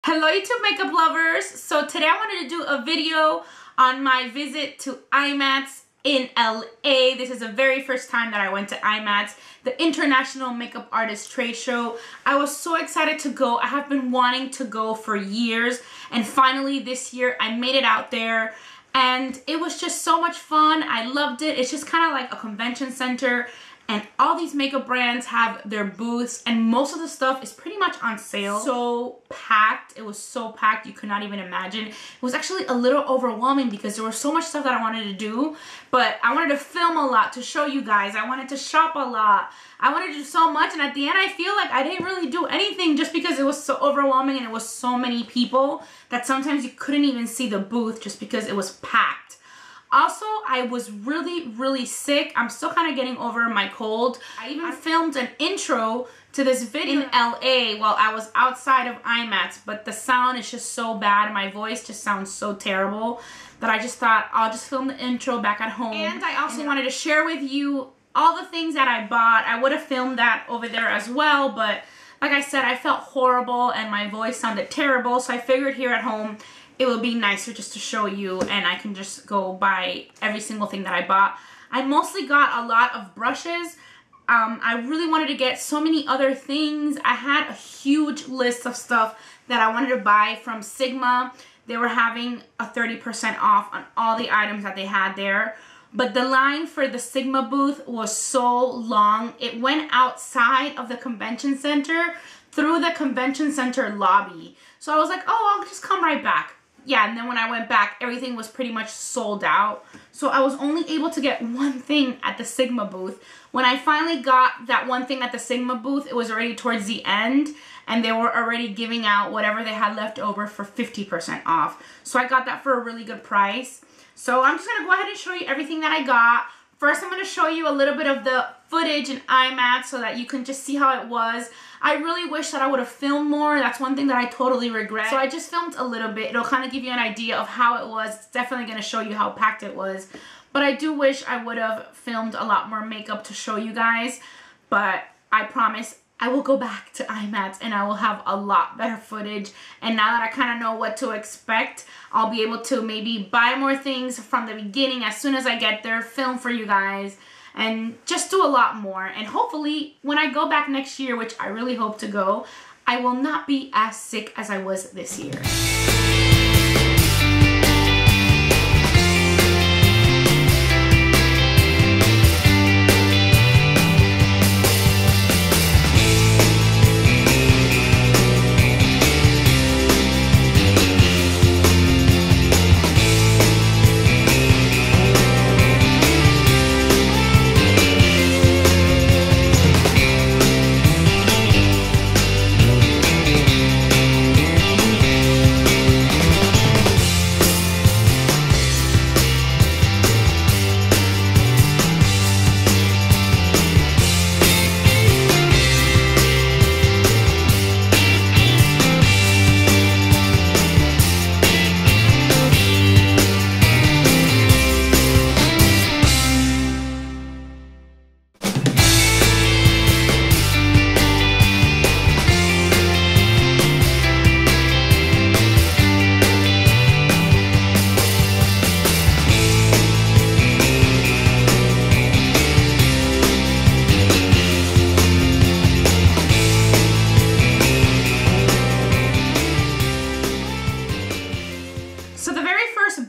Hello YouTube makeup lovers. So today I wanted to do a video on my visit to IMATS in LA. This is the very first time that I went to IMATS, the International Makeup Artist Trade Show. I was so excited to go. I have been wanting to go for years, and finally this year I made it out there and it was just so much fun. I loved it. It's just kind of like a convention center, and all these makeup brands have their booths, and most of the stuff is pretty much on sale. So packed. It was so packed you could not even imagine. It was actually a little overwhelming because there was so much stuff that I wanted to do, but I wanted to film a lot to show you guys. I wanted to shop a lot. I wanted to do so much, and at the end I feel like I didn't really do anything just because it was so overwhelming and it was so many people that sometimes you couldn't even see the booth just because it was packed. Also, I was really sick. I'm still kind of getting over my cold. I even filmed an intro to this video in LA while I was outside of IMATS, but the sound is just so bad and my voice just sounds so terrible that I just thought I'll just film the intro back at home. And I also wanted to share with you all the things that I bought. I would have filmed that over there as well, but like I said, I felt horrible and my voice sounded terrible, so I figured here at home it would be nicer just to show you, and I can just go buy every single thing that I bought. I mostly got a lot of brushes. I really wanted to get so many other things. I had a huge list of stuff that I wanted to buy from Sigma. They were having a 30% off on all the items that they had there. But the line for the Sigma booth was so long. It went outside of the convention center through the convention center lobby. So I was like, oh, I'll just come right back. Yeah, and then when I went back, everything was pretty much sold out. So I was only able to get one thing at the Sigma booth. When I finally got that one thing at the Sigma booth, it was already towards the end, and they were already giving out whatever they had left over for 50% off. So I got that for a really good price. So I'm just going to go ahead and show you everything that I got. First, I'm going to show you a little bit of the footage in IMATS so that you can just see how it was. I really wish that I would have filmed more. That's one thing that I totally regret. So I just filmed a little bit. It'll kind of give you an idea of how it was. It's definitely going to show you how packed it was. But I do wish I would have filmed a lot more makeup to show you guys. But I promise I will go back to IMATS and I will have a lot better footage. And now that I kind of know what to expect, I'll be able to maybe buy more things from the beginning as soon as I get there, film for you guys, and just do a lot more. And hopefully when I go back next year, which I really hope to go, I will not be as sick as I was this year.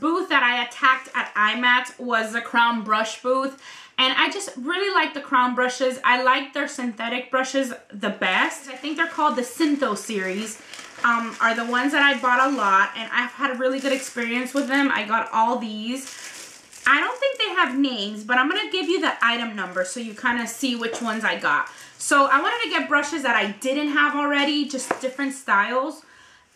Booth that I attacked at IMATS was the crown brush booth, and I just really like the crown brushes. I like their synthetic brushes the best. I think they're called the Syntho series, are the ones that I bought a lot, and I've had a really good experience with them. I got all these. I don't think they have names, but I'm gonna give you the item number so you kind of see which ones I got. So I wanted to get brushes that I didn't have already, just different styles,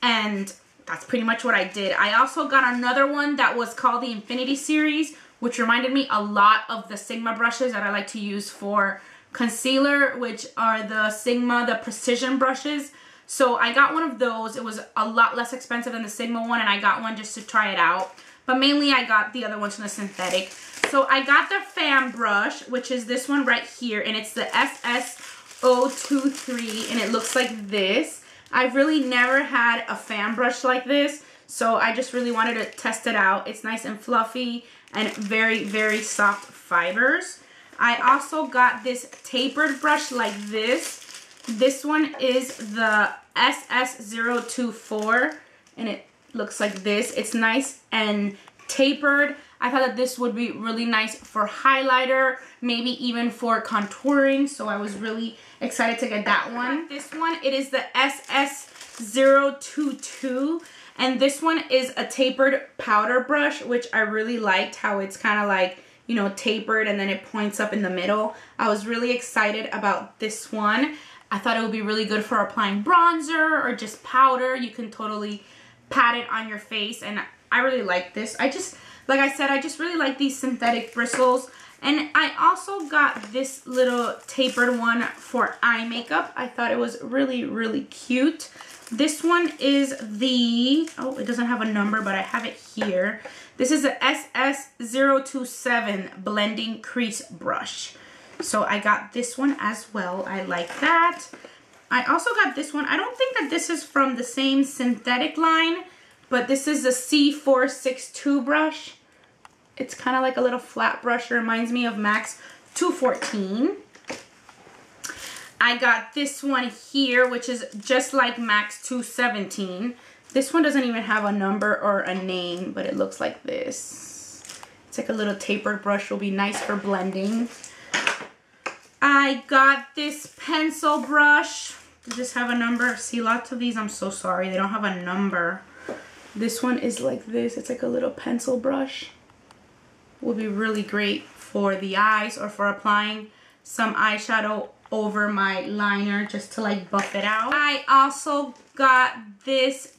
and that's pretty much what I did. I also got another one that was called the Infinity series, which reminded me a lot of the Sigma brushes that I like to use for concealer, which are the Sigma, the Precision brushes. So I got one of those. It was a lot less expensive than the Sigma one, and I got one just to try it out. But mainly I got the other ones from the synthetic. So I got the fan brush, which is this one right here, and it's the SS025, and it looks like this. I've really never had a fan brush like this, so I just really wanted to test it out. It's nice and fluffy and very, very soft fibers. I also got this tapered brush like this. This one is the SS025, and it looks like this. It's nice and tapered. I thought that this would be really nice for highlighter, maybe even for contouring, so I was really excited to get that one. This one, it is the SS022, and this one is a tapered powder brush, which I really liked how it's kind of like, you know, tapered and then it points up in the middle. I was really excited about this one. I thought it would be really good for applying bronzer or just powder. You can totally pat it on your face, and I really like this. Like I said, I just really like these synthetic bristles. And I also got this little tapered one for eye makeup. I thought it was really, really cute. This one is the, oh, it doesn't have a number, but I have it here. This is the SS027 Blending Crease Brush. So I got this one as well. I like that. I also got this one. I don't think that this is from the same synthetic line, but this is the C462 brush. It's kind of like a little flat brush. It reminds me of MAC's 214. I got this one here, which is just like MAC's 217. This one doesn't even have a number or a name, but it looks like this. It's like a little tapered brush. Will be nice for blending. I got this pencil brush. Does this have a number? See, lots of these, I'm so sorry, they don't have a number. This one is like this. It's like a little pencil brush. Will be really great for the eyes or for applying some eyeshadow over my liner just to like buff it out. I also got this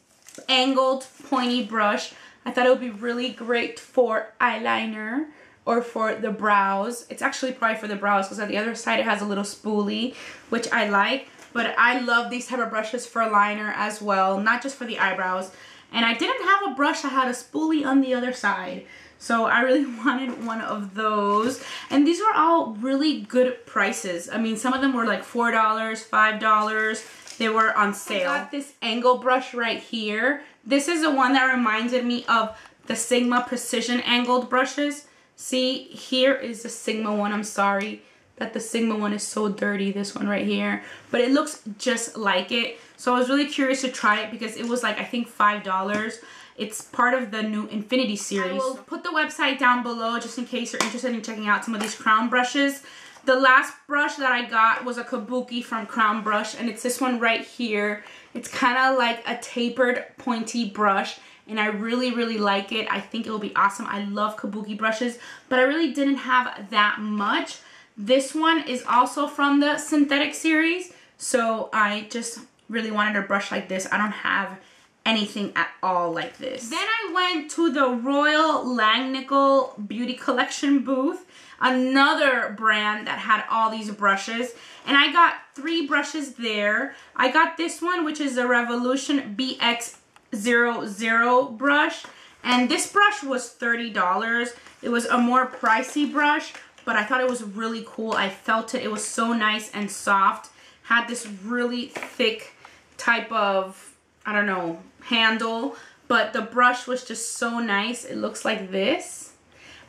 angled pointy brush. I thought it would be really great for eyeliner or for the brows. It's actually probably for the brows because on the other side it has a little spoolie, which I like. But I love these type of brushes for liner as well, not just for the eyebrows. And I didn't have a brush that had a spoolie on the other side, so I really wanted one of those. And these were all really good prices. I mean, some of them were like $4, $5. They were on sale. I got this angle brush right here. This is the one that reminded me of the Sigma Precision angled brushes. See, here is the Sigma one. I'm sorry that the Sigma one is so dirty, this one right here. But it looks just like it. So I was really curious to try it because it was like, I think $5. It's part of the new Infinity series. I will put the website down below just in case you're interested in checking out some of these crown brushes. The last brush that I got was a Kabuki from Crown Brush, and it's this one right here. It's kind of like a tapered pointy brush, and I really, really like it. I think it will be awesome. I love Kabuki brushes, but I really didn't have that much. This one is also from the synthetic series, so I just really wanted a brush like this. I don't have anything at all like this. Then I went to the Royal Langnickel Beauty Collection booth, another brand that had all these brushes, and I got 3 brushes there. I got this one, which is the Revolution BX00 brush, and this brush was $30. It was a more pricey brush, but I thought it was really cool. I felt it. It was so nice and soft. Had this really thick type of, I don't know, handle, but the brush was just so nice. It looks like this,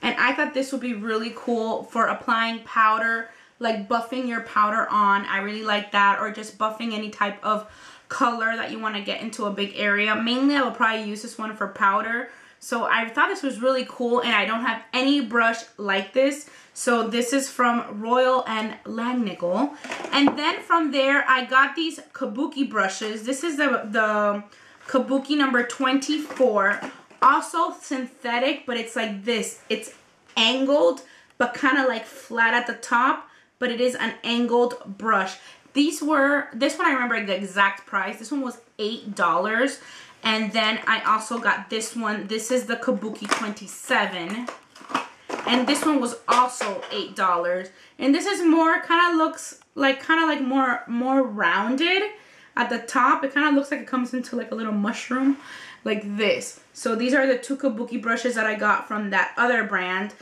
and I thought this would be really cool for applying powder, like buffing your powder on. I really like that, or just buffing any type of color that you want to get into a big area. Mainly I will probably use this one for powder, so I thought this was really cool, and I don't have any brush like this. So this is from Royal and Langnickel. And then from there, I got these Kabuki brushes. This is the Kabuki number 24. Also synthetic, but it's like this. It's angled, but kind of like flat at the top, but it is an angled brush. This one I remember the exact price. This one was $8. And then I also got this one. This is the Kabuki 27. And this one was also $8. And this is more, kind of like more rounded at the top. It kind of looks like it comes into like a little mushroom like this. So these are the 2 Kabuki brushes that I got from that other brand.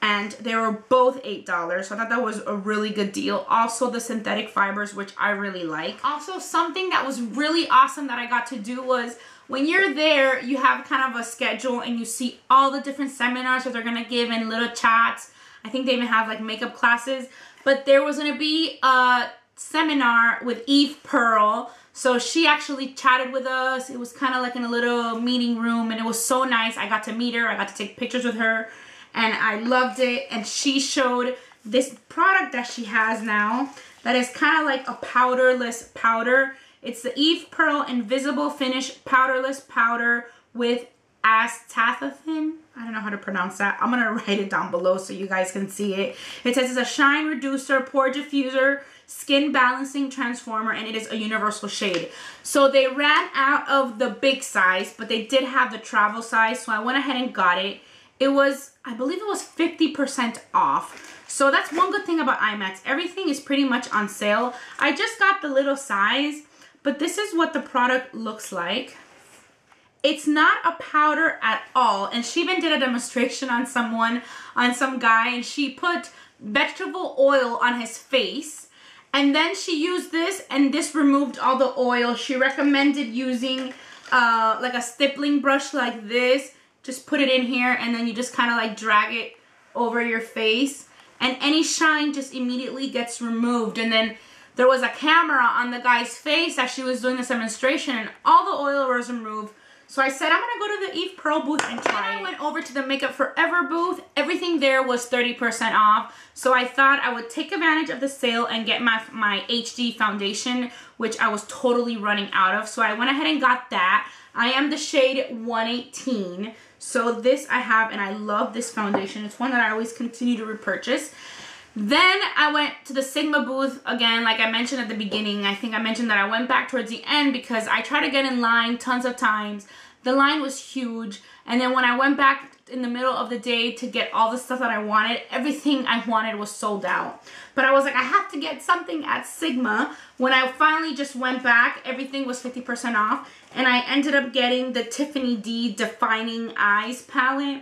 and they were both $8. So I thought that was a really good deal. Also the synthetic fibers, which I really like. Also something that was really awesome that I got to do was when you're there, you have kind of a schedule and you see all the different seminars that they're gonna give and little chats. I think they even have like makeup classes, but there was gonna be a seminar with Eve Pearl. So she actually chatted with us. It was kind of like in a little meeting room and it was so nice. I got to meet her. I got to take pictures with her and I loved it. And she showed this product that she has now that is kind of like a powderless powder. It's the Eve Pearl Invisible Finish Powderless Powder with astathafen. I don't know how to pronounce that. I'm going to write it down below so you guys can see it. It says it's a shine reducer, pore diffuser, skin balancing transformer, and it is a universal shade. So they ran out of the big size, but they did have the travel size, so I went ahead and got it. It was, I believe it was 50% off. So that's one good thing about IMATS. Everything is pretty much on sale. I just got the little size, but this is what the product looks like. It's not a powder at all, and she even did a demonstration on someone, on some guy, and she put vegetable oil on his face. And then she used this, and this removed all the oil. She recommended using like a stippling brush like this. Just put it in here, and then you just kind of like drag it over your face. And any shine just immediately gets removed. And then there was a camera on the guy's face as she was doing this demonstration, and all the oil was removed. So I said, I'm going to go to the Eve Pearl booth and try it. I went over to the Makeup Forever booth. Everything there was 30% off. So I thought I would take advantage of the sale and get my HD foundation, which I was totally running out of. So I went ahead and got that. I am the shade 118. So this I have, and I love this foundation. It's one that I always continue to repurchase. Then I went to the Sigma booth again, like I mentioned at the beginning. I think I mentioned that I went back towards the end because I tried to get in line tons of times. The line was huge. And then when I went back in the middle of the day to get all the stuff that I wanted, everything I wanted was sold out. But I was like, I have to get something at Sigma. When I finally just went back, everything was 50% off. And I ended up getting the Tiffany D Defining Eyes palette.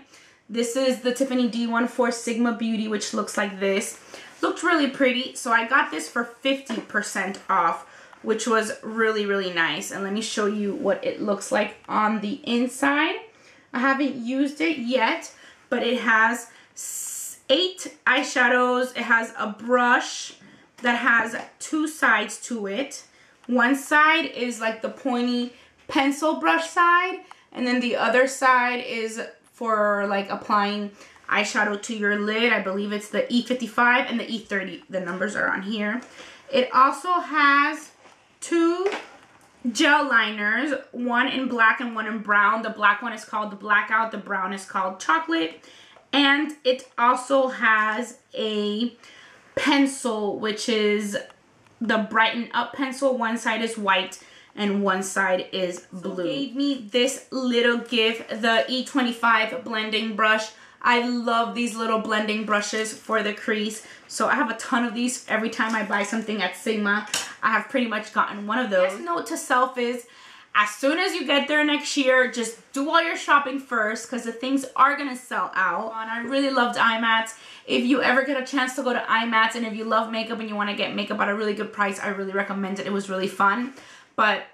This is the Tiffany D14 Sigma Beauty, which looks like this. Looked really pretty, so I got this for 50% off, which was really, really nice. And let me show you what it looks like on the inside. I haven't used it yet, but it has 8 eyeshadows. It has a brush that has 2 sides to it. One side is like the pointy pencil brush side, and then the other side is for like applying eyeshadow to your lid. I believe it's the E55 and the E30. The numbers are on here. It also has 2 gel liners, one in black and one in brown. The black one is called the Blackout. The brown is called Chocolate. And it also has a pencil, which is the Brighten Up pencil. One side is white and one side is blue. So gave me this little gift, the E25 blending brush. I love these little blending brushes for the crease. So I have a ton of these. Every time I buy something at Sigma, I have pretty much gotten one of those. Next note to self is, as soon as you get there next year, just do all your shopping first because the things are going to sell out. And I really loved IMATS. If you ever get a chance to go to IMATS and if you love makeup and you want to get makeup at a really good price, I really recommend it. It was really fun. But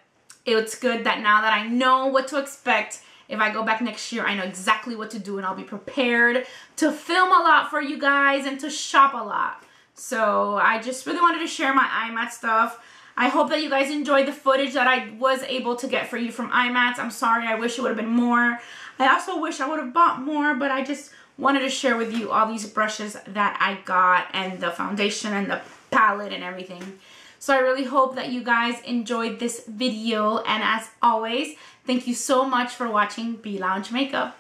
it's good that now that I know what to expect, if I go back next year, I know exactly what to do and I'll be prepared to film a lot for you guys and to shop a lot. So I just really wanted to share my IMATS stuff. I hope that you guys enjoyed the footage that I was able to get for you from IMATS. I'm sorry, I wish it would have been more. I also wish I would have bought more, but I just wanted to share with you all these brushes that I got and the foundation and the palette and everything. So I really hope that you guys enjoyed this video, and as always, thank you so much for watching Be Lounge Makeup.